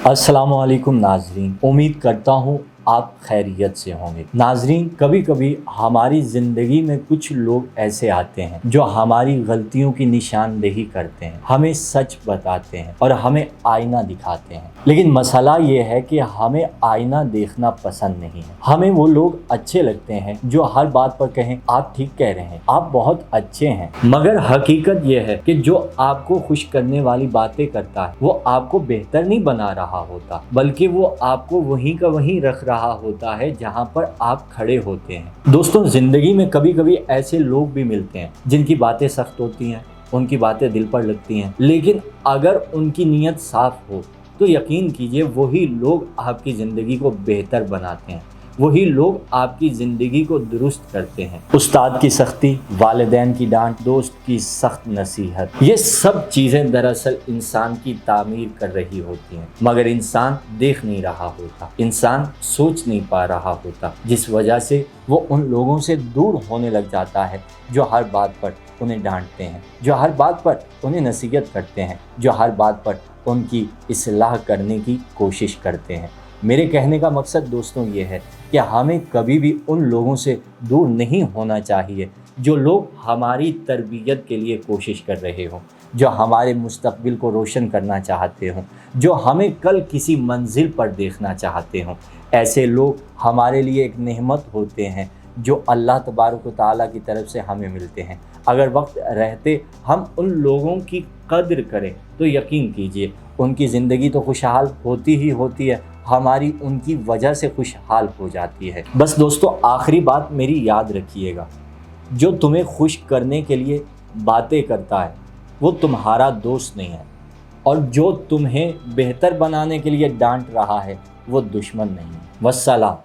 अस्सलाम वालेकुम नाजरीन, उम्मीद करता हूँ आप खैरियत से होंगे। नाजरीन, कभी कभी हमारी ज़िंदगी में कुछ लोग ऐसे आते हैं जो हमारी गलतियों की निशानदेही करते हैं, हमें सच बताते हैं और हमें आईना दिखाते हैं। लेकिन मसला ये है कि हमें आईना देखना पसंद नहीं है। हमें वो लोग अच्छे लगते हैं जो हर बात पर कहें आप ठीक कह रहे हैं, आप बहुत अच्छे हैं। मगर हकीकत ये है कि जो आपको खुश करने वाली बातें करता है वो आपको बेहतर नहीं बना रहा होता, बल्कि वो आपको वहीं का वहीं रख रहा होता है जहां पर आप खड़े होते हैं। दोस्तों, जिंदगी में कभी कभी ऐसे लोग भी मिलते हैं जिनकी बातें सख्त होती हैं, उनकी बातें दिल पर लगती हैं, लेकिन अगर उनकी नीयत साफ हो तो यकीन कीजिए वही लोग आपकी ज़िंदगी को बेहतर बनाते हैं, वही लोग आपकी ज़िंदगी को दुरुस्त करते हैं। उस्ताद की सख्ती, वालिदैन की डांट, दोस्त की सख्त नसीहत, ये सब चीज़ें दरअसल इंसान की तामीर कर रही होती हैं, मगर इंसान देख नहीं रहा होता, इंसान सोच नहीं पा रहा होता, जिस वजह से वो उन लोगों से दूर होने लग जाता है जो हर बात पर उन्हें डांटते हैं, जो हर बात पर उन्हें नसीहत करते हैं, जो हर बात पर उनकी इस्लाह करने की कोशिश करते हैं। मेरे कहने का मकसद दोस्तों ये है कि हमें कभी भी उन लोगों से दूर नहीं होना चाहिए जो लोग हमारी तरबियत के लिए कोशिश कर रहे हों, जो हमारे मुस्तकबिल को रोशन करना चाहते हों, जो हमें कल किसी मंजिल पर देखना चाहते हों। ऐसे लोग हमारे लिए एक नेमत होते हैं जो अल्लाह तबारक व तआला की तरफ से हमें मिलते हैं। अगर वक्त रहते हम उन लोगों की कद्र करें तो यकीन कीजिए उनकी ज़िंदगी तो खुशहाल होती ही होती है, हमारी उनकी वजह से खुशहाल हो जाती है। बस दोस्तों, आखिरी बात मेरी याद रखिएगा, जो तुम्हें खुश करने के लिए बातें करता है वो तुम्हारा दोस्त नहीं है, और जो तुम्हें बेहतर बनाने के लिए डांट रहा है वो दुश्मन नहीं है। वस्सलाम।